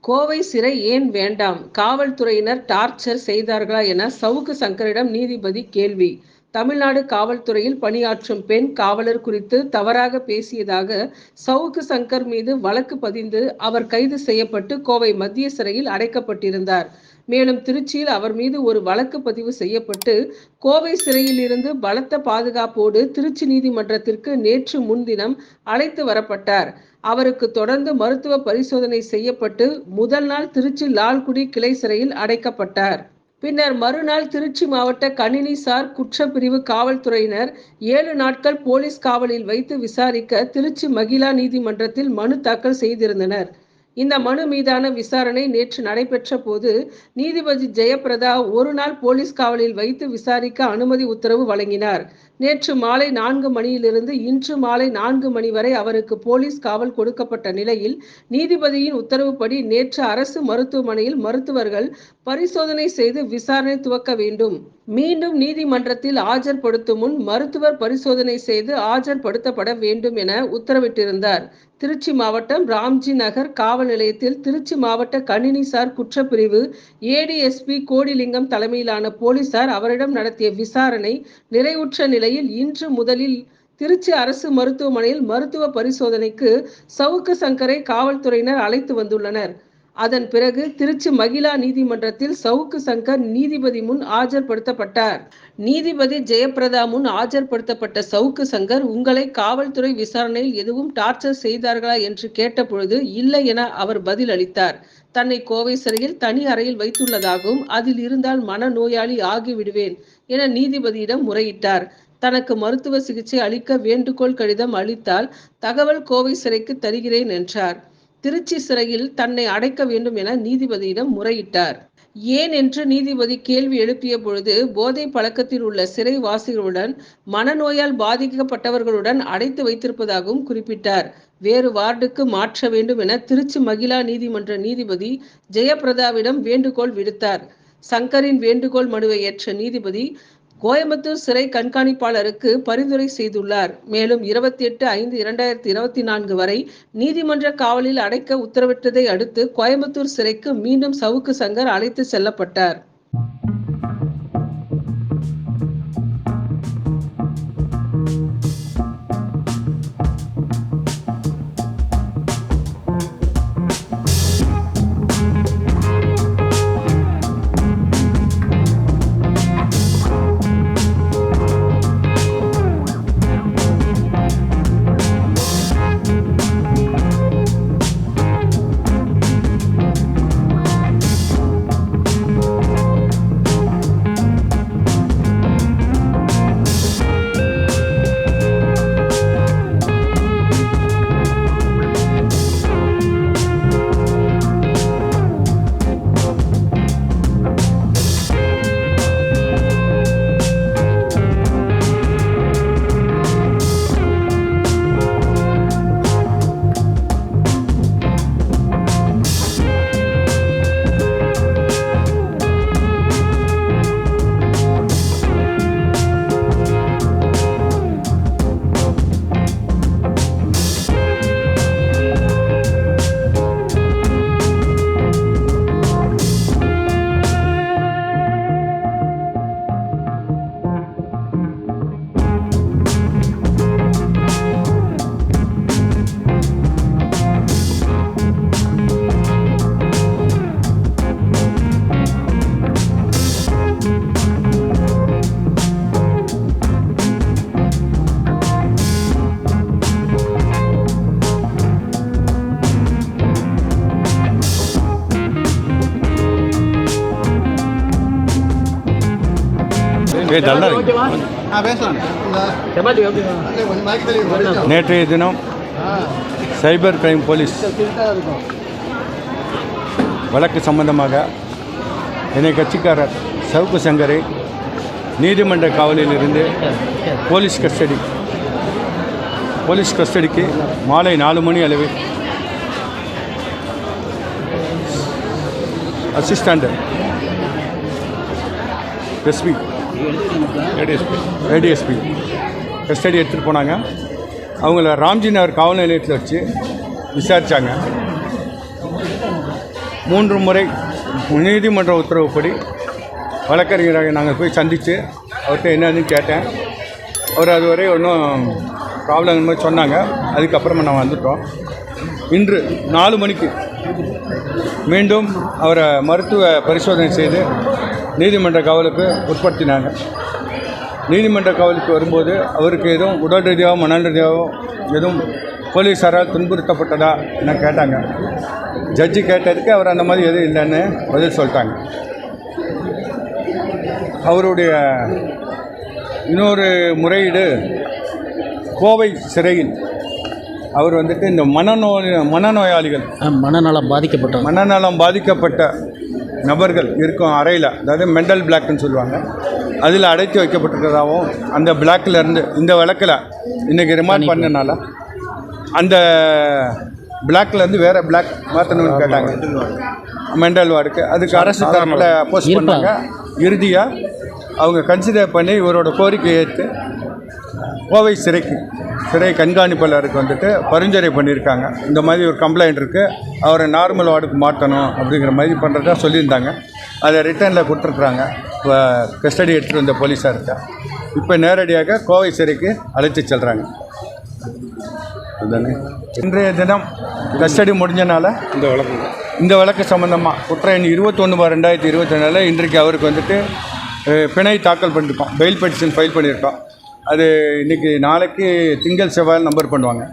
கோவை சிறை ஏன் வேண்டாம்? காவல்துறையினர் டார்ச்சர் செய்தார்களா என சவுக்கு சங்கரிடம் நீதிபதி கேள்வி. தமிழ்நாடு காவல்துறையில் பணியாற்றும் பெண் காவலர் குறித்து தவறாக பேசியதாக சவுக்கு சங்கர் மீது வழக்கு பதிந்து அவர் கைது செய்யப்பட்டு கோவை மத்திய சிறையில் அடைக்கப்பட்டிருந்தார். மேலும் திருச்சியில் அவர் மீது ஒரு வழக்கு பதிவு செய்யப்பட்டு கோவை சிறையில் இருந்து பலத்த பாதுகாப்போடு திருச்சி நீதிமன்றத்திற்கு நேற்று முன்தினம் அழைத்து வரப்பட்டார். அவருக்கு தொடர்ந்து மருத்துவ பரிசோதனை செய்யப்பட்டு முதல் நாள் திருச்சி லால்குடி கிளை சிறையில் அடைக்கப்பட்டார். பின்னர் மறுநாள் திருச்சி மாவட்ட கணினிசார் குற்றப்பிரிவு காவல்துறையினர் 7 நாட்கள் போலீஸ் காவலில் வைத்து விசாரிக்க திருச்சி மகிழா நீதிமன்றத்தில் மனு தாக்கல் செய்திருந்தனர். இந்த மனு மீதான விசாரணை நேற்று நடைபெற்ற போது நீதிபதி ஜெயபிரதா ஒரு நாள் போலீஸ் காவலில் வைத்து விசாரிக்க அனுமதி உத்தரவு வழங்கினார். நேற்று மாலை 4 மணியிலிருந்து இன்று மாலை 4 மணி வரை அவருக்கு போலீஸ் காவல் கொடுக்கப்பட்ட நிலையில் நீதிபதியின் உத்தரவுப்படி நேற்று அரசு மருத்துவமனையில் மருத்துவர்கள் பரிசோதனை செய்து விசாரணை துவக்க வேண்டும். மீண்டும் நீதிமன்றத்தில் ஆஜர்படுத்தும் முன் மருத்துவர் பரிசோதனை செய்து ஆஜர்படுத்தப்பட வேண்டும் என உத்தரவிட்டிருந்தார். திருச்சி மாவட்டம் ராம்ஜி நகர் காவல் நிலையத்தில் திருச்சி மாவட்ட கணினிசார் குற்றப்பிரிவு ஏடிஎஸ்பி கோடிலிங்கம் தலைமையிலான போலீசார் அவரிடம் நடத்திய விசாரணை நிறைவுற்ற நிலையில் இன்று முதலில் திருச்சி அரசு மருத்துவமனையில் மருத்துவ பரிசோதனைக்கு சவுக்கு சங்கரை காவல்துறையினர் அழைத்து வந்துள்ளனர். அதன் பிறகு திருச்சி மகிழா நீதிமன்றத்தில் சவுக்கு சங்கர் நீதிபதி முன் ஆஜர்படுத்தப்பட்டார். நீதிபதி ஜெயபிரதா முன் ஆஜர்படுத்தப்பட்ட சவுக்கு சங்கர், உங்களை காவல்துறை விசாரணையில் எதுவும் டார்ச்சர் செய்தார்களா என்று கேட்டபொழுது இல்லை என அவர் பதில் அளித்தார். தன்னை கோவை சிறையில் தனி அறையில் வைத்துள்ளதாகவும் அதில் இருந்தால் மனநோயாளி ஆகிவிடுவேன் என நீதிபதியிடம் முறையிட்டார். தனக்கு மருத்துவ சிகிச்சை அளிக்க வேண்டுகோள் கடிதம் அளித்தால் தகவல் கோவை சிறைக்கு தருகிறேன் என்றார். திருச்சி சிறையில் தன்னை அடைக்க வேண்டும் என நீதிபதியிடம் முறையிட்டார். ஏன் என்று நீதிபதி கேள்வி எழுப்பிய பொழுது போதை பழக்கத்தில் உள்ள சிறைவாசிகளுடன் மனநோயால் பாதிக்கப்பட்டவர்களுடன் அடைத்து வைத்திருப்பதாகவும் குறிப்பிட்டார். வேறு வார்டுக்கு மாற்ற வேண்டும் என திருச்சி மகிழா நீதிமன்ற நீதிபதி ஜெயபிரதாவிடம் வேண்டுகோள் விடுத்தார். சங்கரின் வேண்டுகோள் மனுவை ஏற்ற நீதிபதி கோயம்புத்தூர் சிறை கண்காணிப்பாளருக்கு பரிந்துரை செய்துள்ளார். மேலும் 28/5/2024 வரை நீதிமன்ற காவலில் அடைக்க உத்தரவிட்டதை அடுத்து கோயம்புத்தூர் சிறைக்கு மீண்டும் சவுக்கு சங்கர் அழைத்து செல்லப்பட்டார். நேற்றைய தினம் சைபர் கிரைம் போலீஸ் வழக்கு சம்பந்தமாக என்னை கட்சிக்காரர் சவுக்கு சங்கரை நீதிமன்ற காவலில் இருந்து போலீஸ் கஸ்டடிக்கு மாலை 4 மணி அளவில் அசிஸ்டண்ட் எஸ்பி ஏடிஎஸ்பி கஸ்டடி எடுத்துகிட்டு போனாங்க. அவங்கள ராம்ஜி நகர் காவல் நிலையத்தில் வச்சு விசாரித்தாங்க. 3 முறை நீதிமன்ற உத்தரவுப்படி வழக்கறிஞராக நாங்கள் போய் சந்தித்து அவர்கிட்ட என்னன்னு கேட்டேன். அவர் அதுவரை ஒன்றும் ப்ராப்ளம் மாதிரி சொன்னாங்க. அதுக்கப்புறமா நான் வந்துட்டோம். இன்று 4 மணிக்கு மீண்டும் அவரை மருத்துவ பரிசோதனை செய்து நீதிமன்ற காவலுக்கு உட்படுத்தினாங்க. நீதிமன்ற காவலுக்கு வரும்போது அவருக்கு எதுவும் உடல் ரீதியாகவோ மன ரீதியாகவோ எதுவும் போலீஸாரால் துன்புறுத்தப்பட்டதா என்ன கேட்டாங்க. ஜட்ஜி கேட்டதுக்கு அவர் அந்த மாதிரி எதுவும் இல்லைன்னு பதில் சொல்லிட்டாங்க. அவருடைய இன்னொரு முறையீடு கோவை சிறையில் அவர் வந்துட்டு இந்த மனநோயாளிகள் மனநலம் பாதிக்கப்பட்ட நபர்கள் இருக்கும் அறையில், அதாவது மெண்டல் பிளாக்னு சொல்லுவாங்க, அதில் அடைத்து வைக்கப்பட்டிருக்கிறதாகவும் அந்த பிளாக்லேருந்து இந்த வழக்கில் இன்றைக்கி ரிமாண்ட் பண்ணனால அந்த பிளாக்லேருந்து வேறு பிளாக் மாற்றணும்னு கேட்டாங்க மெண்டல் வார்டுக்கு. அதுக்கு அரசு தரப்பில் அப்போஸ் பண்ணாங்க. இறுதியாக அவங்க கன்சிடர் பண்ணி இவரோட கோரிக்கையை ஏற்று கோவை சிறை கண்காணிப்பாளருக்கு வந்துட்டு பரிந்துரை பண்ணியிருக்காங்க. இந்த மாதிரி ஒரு கம்ப்ளைண்ட் இருக்குது, அவரை நார்மல் வார்டுக்கு மாற்றணும் அப்படிங்கிற மாதிரி பண்ணுறதா சொல்லியிருந்தாங்க. அதை ரிட்டர்னில் கொடுத்துருக்குறாங்க கஸ்டடி எடுத்துகிட்டு வந்த போலீஸார்கிட்ட. இப்போ நேரடியாக கோவை சிறைக்கு அழைத்து செல்கிறாங்க. அதுதானே இன்றைய தினம் கஸ்டடி முடிஞ்சனால இந்த வழக்கு சம்மந்தமாக குற்ற எண் 21/2022 இன்றைக்கு அவருக்கு வந்துட்டு பிணை தாக்கல் பண்ணியிருக்கோம். பெயில் பெட்டிஷன் ஃபைல் பண்ணியிருக்கோம். அது இன்றைக்கி நாளைக்கு திங்கள் செவ்வாய் நம்பர் பண்ணுவாங்க.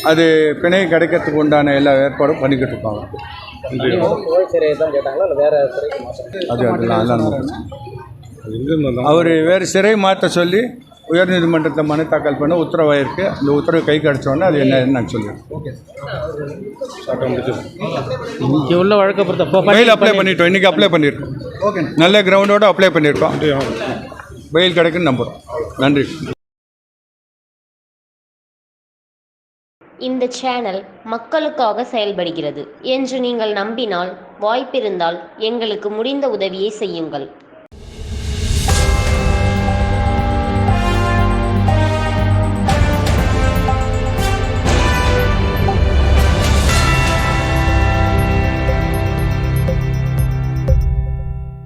அது பிணை கிடைக்கிறதுக்கு உண்டான எல்லா ஏற்பாடும் பண்ணிக்கிட்டு இருப்பாங்க. அவர் வேறு சிறை மாற்ற சொல்லி உயர்நீதிமன்றத்தில் மனு தாக்கல் பண்ண உத்தரவாயிருக்கு. அந்த உத்தரவு கை கிடச்சோன்னே அது என்னன்னு நான் சொல்லுவேன். இங்கே உள்ள வழக்கை பொறுத்த பெயில் அப்ளை பண்ணிட்டோம். இன்றைக்கி அப்ளை பண்ணியிருக்கோம். ஓகே, நல்ல கிரவுண்டோடு அப்ளை பண்ணியிருக்கோம். பெயில் கிடைக்குன்னு நம்புகிறோம். நன்றி. இந்த சேனல் மக்களுக்காக செயல்படுகிறது என்று நீங்கள் நம்பினால், வாய்ப்பிருந்தால் எங்களுக்கு முடிந்த உதவியை செய்யுங்கள்.